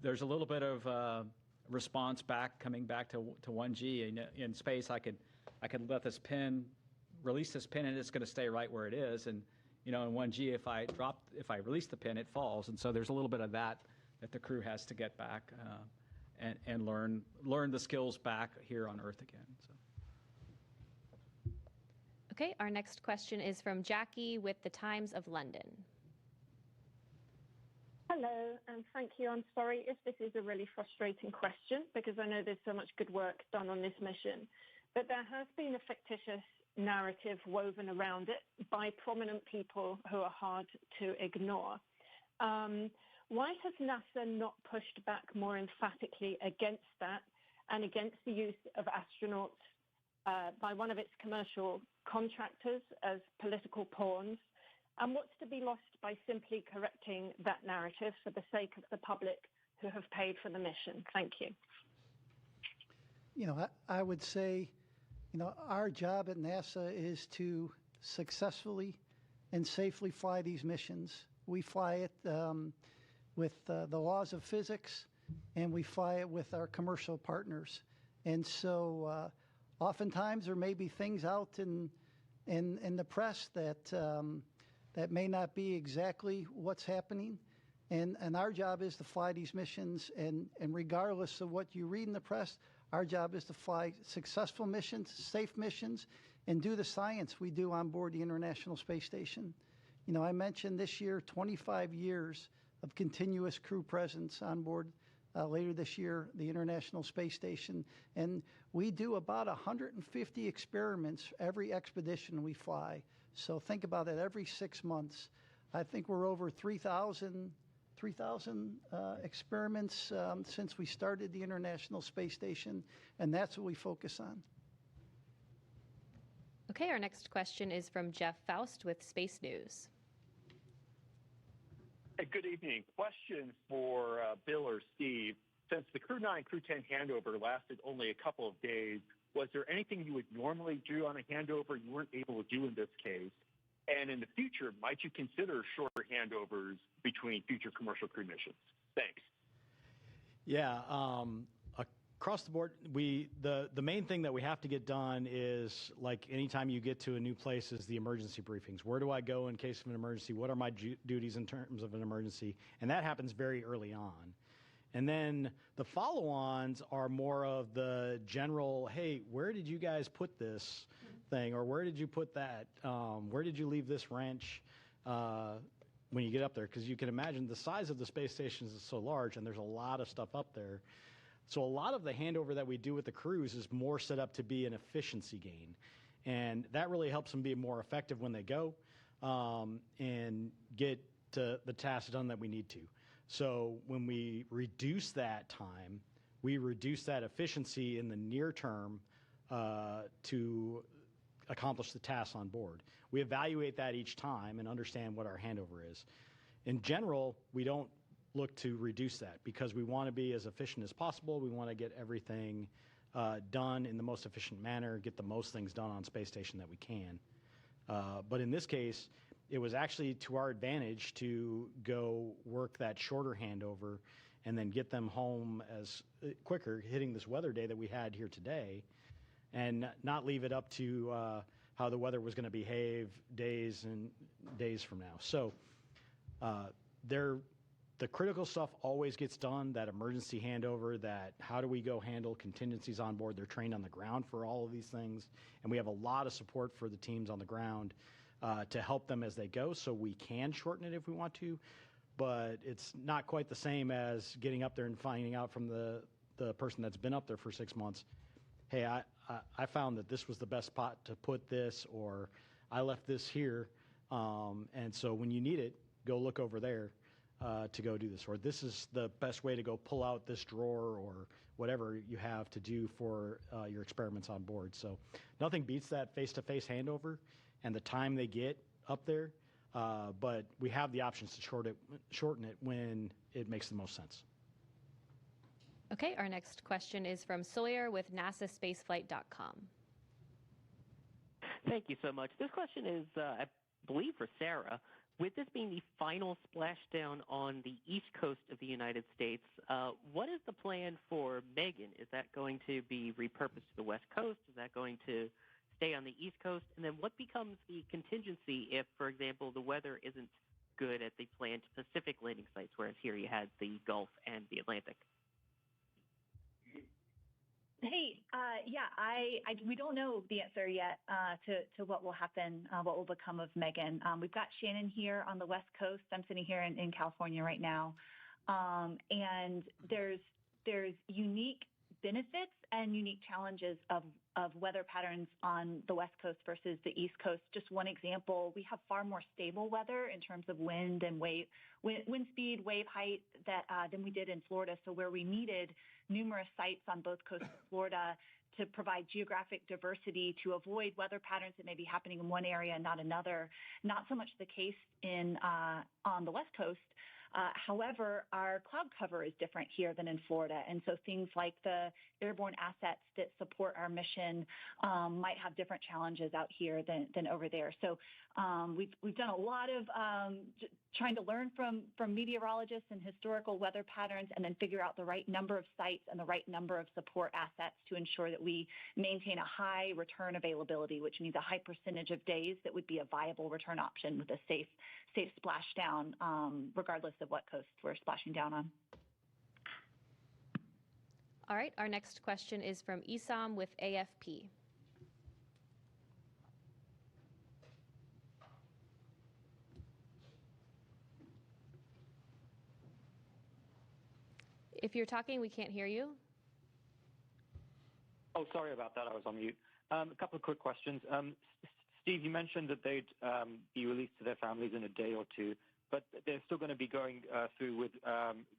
there's a little bit of response coming back to 1G. In space, I could release this pin, and it's going to stay right where it is. And in 1G, if I release the pin, it falls. And so there's a little bit of that the crew has to get back and learn the skills back here on Earth again. So. Okay, our next question is from Jackie with the Times of London. Hello, and thank you. I'm sorry if this is a really frustrating question because I know there's so much good work done on this mission, but there has been a fictitious narrative woven around it by prominent people who are hard to ignore. Why has NASA not pushed back more emphatically against that and against the use of astronauts by one of its commercial contractors as political pawns? And what's to be lost by simply correcting that narrative for the sake of the public who have paid for the mission? Thank you. I would say, our job at NASA is to successfully and safely fly these missions. We fly it with the laws of physics, and we fly it with our commercial partners. And so oftentimes there may be things out in the press that may not be exactly what's happening. And our job is to fly these missions, and regardless of what you read in the press, our job is to fly successful missions, safe missions, and do the science we do on board the International Space Station. I mentioned this year 25 years of continuous crew presence on board later this year, the International Space Station. And we do about 150 experiments every expedition we fly. So think about it, every 6 months. I think we're over 3,000 3,000 experiments since we started the International Space Station, and that's what we focus on. Okay, our next question is from Jeff Faust with Space News. Hey, good evening. Question for Bill or Steve. Since the Crew 9, Crew 10 handover lasted only a couple of days, was there anything you would normally do on a handover you weren't able to do in this case? And in the future, might you consider shorter handovers between future commercial crew missions? Thanks. Yeah, across the board, the main thing that we have to get done is, like anytime you get to a new place, is the emergency briefings. Where do I go in case of an emergency? What are my duties in terms of an emergency? And that happens very early on. And then the follow-ons are more of the general, hey, where did you guys put this thing? Or where did you put that? Where did you leave this wrench when you get up there? Because you can imagine the size of the space stations is so large, and there's a lot of stuff up there. So a lot of the handover that we do with the crews is more set up to be an efficiency gain. And that really helps them be more effective when they go and get the tasks done that we need to. So when we reduce that time, we reduce that efficiency in the near term to accomplish the tasks on board. We evaluate that each time and understand what our handover is. In general, we don't look to reduce that because we want to be as efficient as possible. We want to get everything done in the most efficient manner, get the most things done on space station that we can. But in this case, it was actually to our advantage to go work that shorter handover and then get them home as quicker, hitting this weather day that we had here today, and not leave it up to how the weather was going to behave days and days from now. So the critical stuff always gets done, that emergency handover, that how do we go handle contingencies on board. They're trained on the ground for all of these things, and we have a lot of support for the teams on the ground to help them as they go, so we can shorten it if we want to, but it's not quite the same as getting up there and finding out from the person that's been up there for 6 months, hey, I found that this was the best spot to put this, or I left this here, and so when you need it, go look over there to go do this, or this is the best way to go pull out this drawer, or whatever you have to do for your experiments on board. So nothing beats that face-to-face handover and the time they get up there, but we have the options to shorten it when it makes the most sense. Okay, our next question is from Sawyer with NASASpaceflight.com. Thank you so much. This question is, I believe, for Sarah. With this being the final splashdown on the east coast of the United States, what is the plan for Megan? Is that going to be repurposed to the west coast? Is that going to stay on the east coast? And then what becomes the contingency if, for example, the weather isn't good at the planned Pacific landing sites, whereas here you had the Gulf and the Atlantic? Hey, we don't know the answer yet to what will happen, what will become of Megan. We've got Shannon here on the West Coast. I'm sitting here in California right now, and there's unique benefits and unique challenges of weather patterns on the West Coast versus the East Coast. Just one example, we have far more stable weather in terms of wind and wind speed, wave height than we did in Florida. So where we needed numerous sites on both coasts of Florida to provide geographic diversity to avoid weather patterns that may be happening in one area and not another, not so much the case on the West Coast. However, our cloud cover is different here than in Florida, and so things like the airborne assets that support our mission might have different challenges out here than over there. So we've done a lot of trying to learn from meteorologists and historical weather patterns, and then figure out the right number of sites and the right number of support assets to ensure that we maintain a high return availability, which means a high percentage of days that would be a viable return option with a safe splashdown, regardless of what coast we're splashing down on. All right, our next question is from Isam with AFP. If you're talking, we can't hear you. Oh, sorry about that. I was on mute. A couple of quick questions. Steve, you mentioned that they'd be released to their families in a day or two. but they're still going to be going through with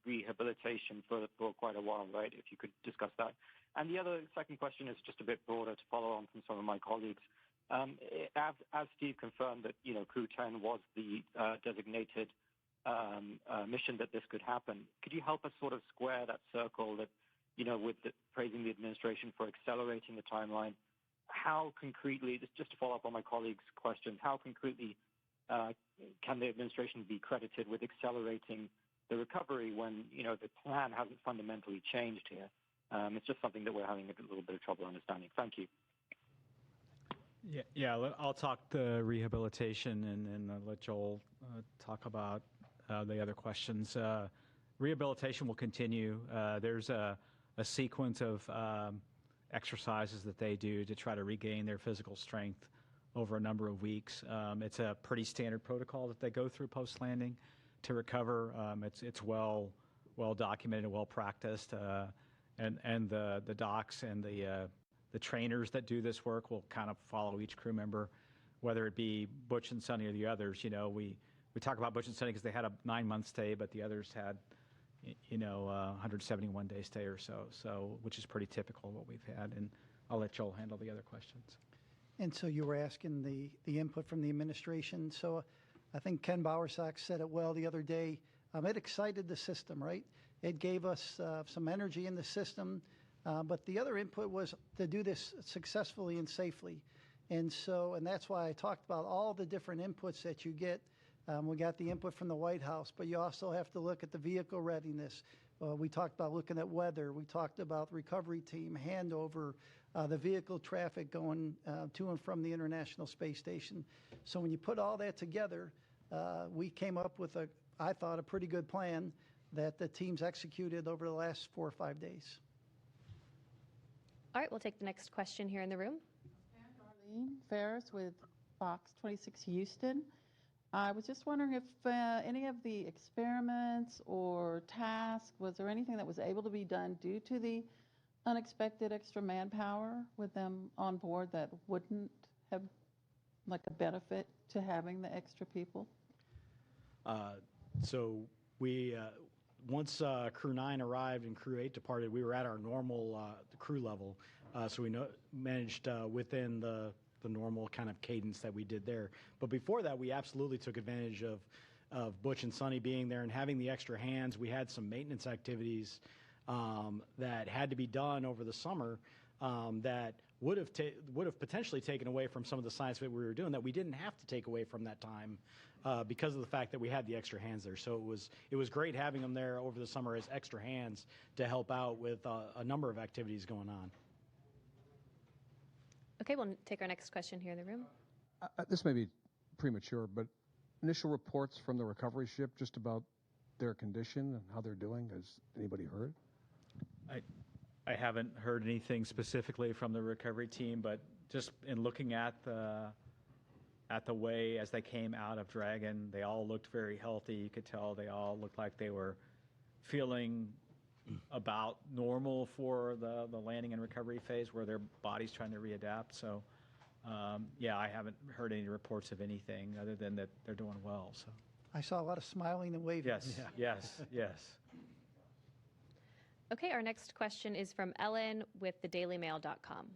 rehabilitation for quite a while, right? If you could discuss that. And the other second question is just a bit broader to follow on from some of my colleagues. As Steve confirmed that, Crew 10 was the designated mission that this could happen, could you help us sort of square that circle that, with praising the administration for accelerating the timeline? How concretely, just to follow up on my colleagues' questions, how concretely can the administration be credited with accelerating the recovery when, the plan hasn't fundamentally changed here? It's just something that we're having a little bit of trouble understanding. Thank you. Yeah. I'll talk the rehabilitation and let Joel talk about the other questions. Rehabilitation will continue. There's a sequence of exercises that they do to try to regain their physical strength over a number of weeks. It's a pretty standard protocol that they go through post-landing to recover. It's well documented, well practiced, and the docs and the trainers that do this work will kind of follow each crew member, whether it be Butch and Suni or the others. We talk about Butch and Suni because they had a 9-month stay, but the others had 171-day stay or so, which is pretty typical of what we've had. And I'll let Joel handle the other questions. And so you were asking the input from the administration. So I think Ken Bowersock said it well the other day. It excited the system, right? It gave us some energy in the system. But the other input was to do this successfully and safely. And that's why I talked about all the different inputs that you get. We got the input from the White House, but you also have to look at the vehicle readiness. We talked about looking at weather. We talked about recovery team, handover, the vehicle traffic going to and from the International Space Station. So when you put all that together, we came up with, I thought, a pretty good plan that the teams executed over the last 4 or 5 days. All right, we'll take the next question here in the room. Darlene Ferris with Fox 26 Houston. I was just wondering if any of the experiments or tasks, was there anything that was able to be done due to the unexpected extra manpower with them on board that wouldn't have like a benefit to having the extra people? So we, once Crew 9 arrived and Crew 8 departed, we were at our normal crew level. So we managed within the normal kind of cadence that we did there. But before that, we absolutely took advantage of Butch and Suni being there and having the extra hands. We had some maintenance activities that had to be done over the summer that would have potentially taken away from some of the science that we were doing that we didn't have to take away from that time because of the fact that we had the extra hands there. So it was great having them there over the summer as extra hands to help out with a number of activities going on. Okay, we'll take our next question here in the room. This may be premature, but initial reports from the recovery ship just about their condition and how they're doing, has anybody heard? I haven't heard anything specifically from the recovery team, but just in looking at the way as they came out of Dragon, they all looked very healthy. You could tell they all looked like they were feeling about normal for the landing and recovery phase where their body's trying to readapt. So, yeah, I haven't heard any reports of anything other than that they're doing well. So I saw a lot of smiling and waving. Yes. Okay, our next question is from Ellen with thedailymail.com.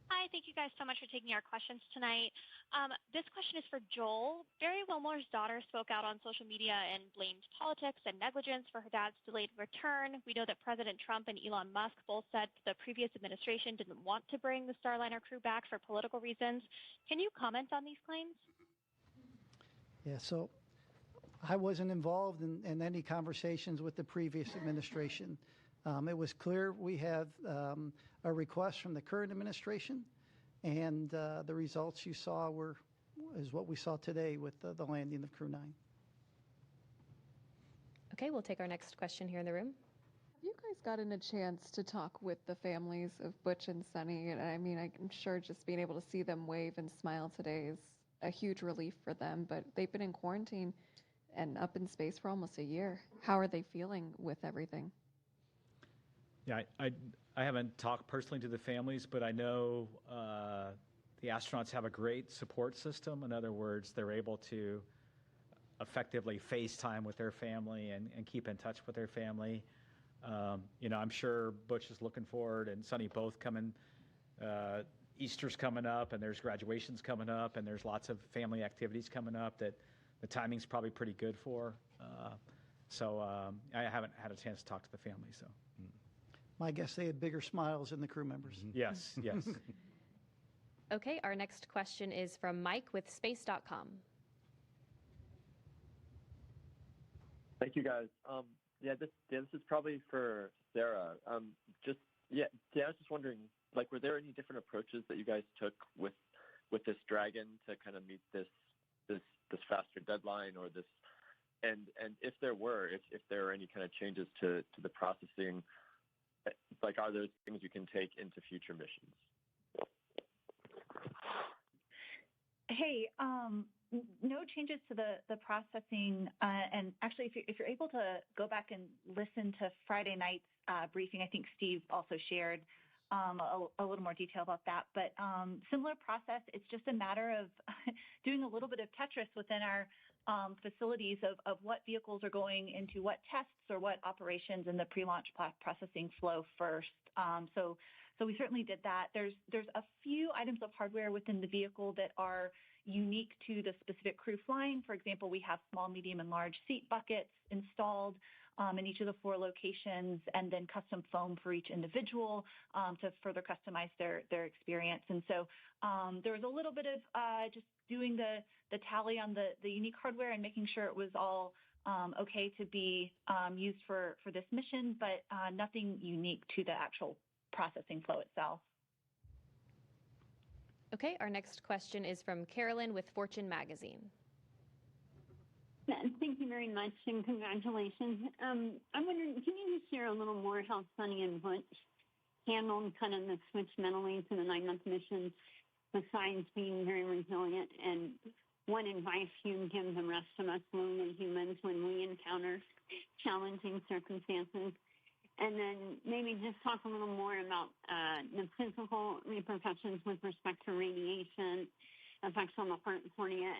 Hi, thank you guys so much for taking our questions tonight. This question is for Joel. Barry Wilmore's daughter spoke out on social media and blamed politics and negligence for her dad's delayed return. We know that President Trump and Elon Musk both said the previous administration didn't want to bring the Starliner crew back for political reasons. Can you comment on these claims? Yeah, so I wasn't involved in any conversations with the previous administration. It was clear we have a request from the current administration, and the results you saw is what we saw today with the landing of Crew 9. Okay, we'll take our next question here in the room. Have you guys gotten a chance to talk with the families of Butch and Suni? And I mean, I'm sure just being able to see them wave and smile today is a huge relief for them, but they've been in quarantine and up in space for almost a year. How are they feeling with everything? Yeah, I haven't talked personally to the families, but I know the astronauts have a great support system. In other words, they're able to effectively FaceTime with their family and keep in touch with their family. I'm sure Butch is looking forward, and Suni both coming. Easter's coming up, and there's graduations coming up, and there's lots of family activities coming up that the timing's probably pretty good for. So I haven't had a chance to talk to the family. So My guess they had bigger smiles than the crew members. yes. Okay, our next question is from Mike with space.com. Thank you, guys. This is probably for Sarah. I was just wondering, were there any different approaches that you guys took with this Dragon to kind of meet this faster deadline, or this, and if there were any kind of changes to the processing, are there things you can take into future missions? Hey, no changes to the processing. And actually, if you're able to go back and listen to Friday night's briefing, I think Steve also shared a little more detail about that. But similar process, it's just a matter of doing a little bit of Tetris within our facilities of what vehicles are going into what tests or what operations in the pre-launch processing flow first. So we certainly did that. There's a few items of hardware within the vehicle that are unique to the specific crew flying. For example, we have small, medium, and large seat buckets installed in each of the 4 locations, and then custom foam for each individual to further customize their experience. And so there was a little bit of just doing the tally on the unique hardware and making sure it was all okay to be used for this mission, but nothing unique to the actual processing flow itself. Okay, our next question is from Carolyn with Fortune Magazine. Thank you very much, and congratulations. I'm wondering, can you just share a little more how Suni and Butch handled kind of the switch mentally to the 9-month mission, besides being very resilient, and what advice you give the rest of us lonely humans when we encounter challenging circumstances? And then maybe just talk a little more about the physical repercussions with respect to radiation, effects on the heart and cornea,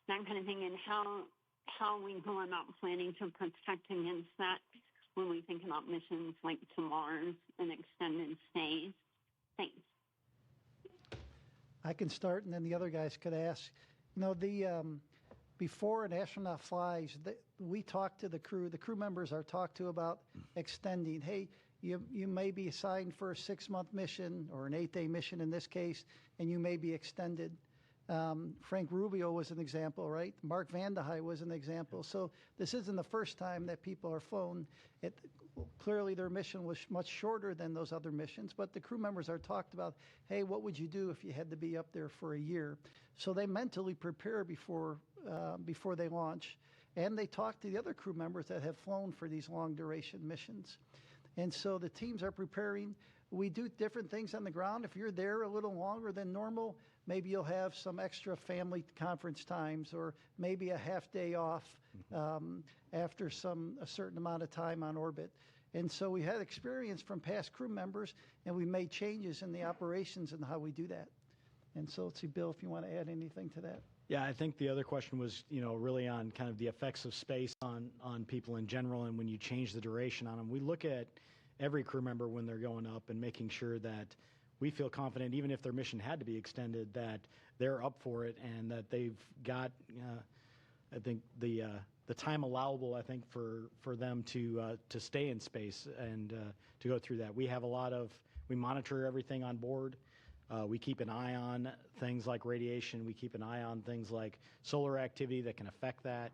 that kind of thing, and how we go about planning to protect against that when we think about missions like to Mars and extended stays. Thanks. I can start, and then the other guys could ask. Before an astronaut flies, we talk to the crew. The crew members are talked to about extending. Hey, you may be assigned for a 6-month mission or an 8-day mission in this case, and you may be extended. Frank Rubio was an example, right? Mark Vande Hei was an example. So this isn't the first time that people are flown. Clearly their mission was much shorter than those other missions, but the crew members are talked about, hey, what would you do if you had to be up there for a year? So they mentally prepare before they launch, and they talk to the other crew members that have flown for these long duration missions. And so the teams are preparing. We do different things on the ground. If you're there a little longer than normal, maybe you'll have some extra family conference times, or maybe a half day off after a certain amount of time on orbit. And so we had experience from past crew members, and we made changes in the operations and how we do that. And so let's see, Bill, if you want to add anything to that. Yeah, I think the other question was, really on kind of the effects of space on people in general, and when you change the duration on them. We look at every crew member when they're going up and making sure that we feel confident, even if their mission had to be extended, that they're up for it and that they've got, I think, the time allowable, I think, for them to stay in space and to go through that. We monitor everything on board. We keep an eye on things like radiation. We keep an eye on things like solar activity that can affect that.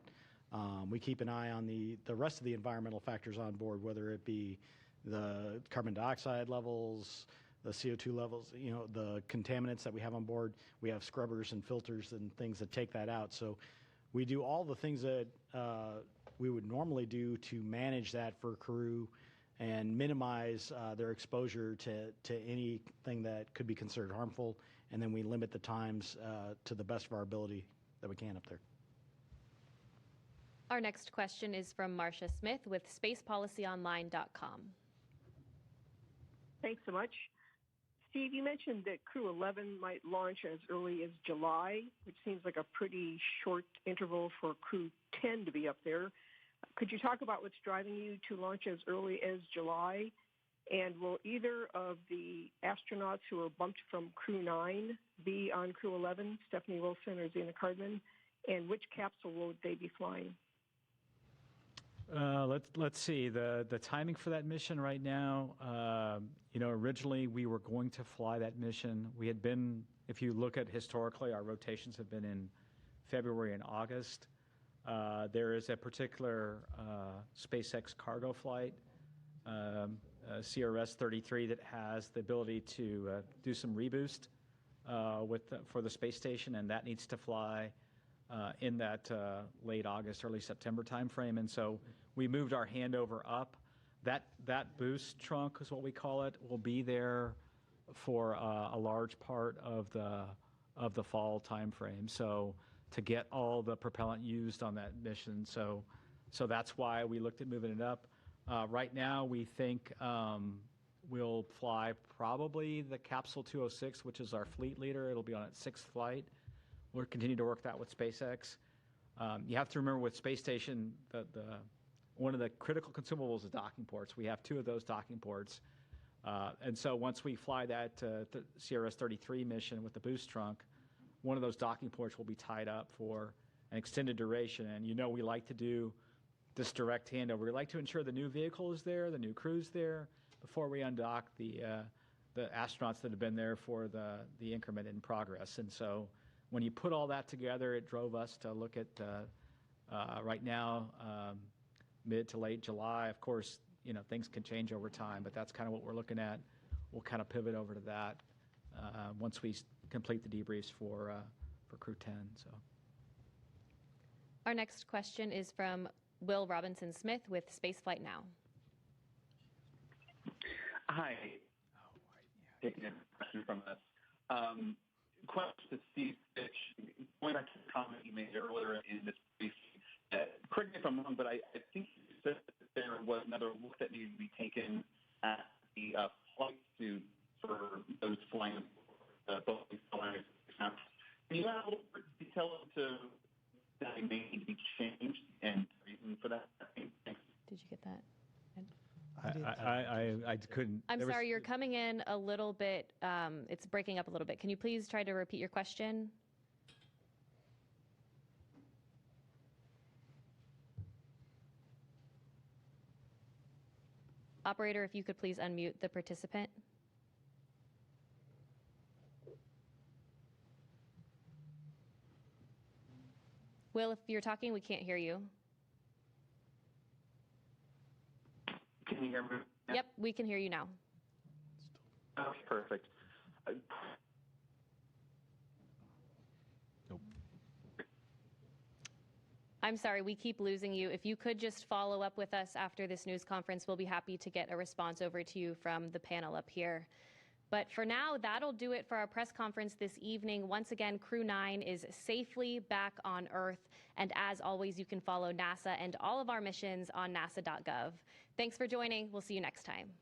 We keep an eye on the rest of the environmental factors on board, whether it be the carbon dioxide levels, the CO2 levels, the contaminants that we have on board. We have scrubbers and filters and things that take that out. So we do all the things that we would normally do to manage that for crew and minimize their exposure to anything that could be considered harmful. And then we limit the times to the best of our ability that we can up there. Our next question is from Marcia Smith with spacepolicyonline.com. Thanks so much. Steve, you mentioned that Crew 11 might launch as early as July, which seems like a pretty short interval for Crew 10 to be up there. Could you talk about what's driving you to launch as early as July? And will either of the astronauts who are bumped from Crew 9 be on Crew 11, Stephanie Wilson or Zena Cardman? And which capsule will they be flying? Let's see the timing for that mission right now. Originally we were going to fly that mission. We had been, if you look at historically, our rotations have been in February and August. There is a particular SpaceX cargo flight, CRS-33, that has the ability to do some reboost for the space station, and that needs to fly in that late August, early September timeframe. And so we moved our handover up. That boost trunk is what we call it, will be there for a large part of the fall timeframe. So to get all the propellant used on that mission. So that's why we looked at moving it up. Right now, we think we'll fly probably the Capsule 206, which is our fleet leader. It'll be on its 6th flight. We'll continue to work that with SpaceX. You have to remember with space station, one of the critical consumables is docking ports. We have 2 of those docking ports. And so once we fly that CRS-33 mission with the boost trunk, one of those docking ports will be tied up for an extended duration. And we like to do this direct handover. We like to ensure the new vehicle is there, the new crew's there, before we undock the astronauts that have been there for the increment in progress. And so when you put all that together, it drove us to look at right now, mid to late July. Of course, things can change over time, but that's kind of what we're looking at. We'll kind of pivot over to that once we complete the debriefs for Crew 10. So, our next question is from Will Robinson-Smith with Spaceflight Now. Hi. Taking a question from us. Question to Steve Stitch. Going back to the comment you made earlier in this brief, correct me if I'm wrong, but I think you said that there was another look that needed to be taken at the flight suit for those flying both these flyers. Can you add a little bit of detail into that may need to be changed and the reason for that? Thanks. Did you get that? I couldn't. I'm sorry, you're coming in a little bit, it's breaking up a little bit. Can you please try to repeat your question? Operator, if you could please unmute the participant. Will, if you're talking, we can't hear you. Can you hear me? Yep, we can hear you now. Okay, perfect. I'm sorry, we keep losing you. If you could just follow up with us after this news conference, we'll be happy to get a response over to you from the panel up here. But for now, that'll do it for our press conference this evening. Once again, Crew 9 is safely back on Earth. And as always, you can follow NASA and all of our missions on nasa.gov. Thanks for joining. We'll see you next time.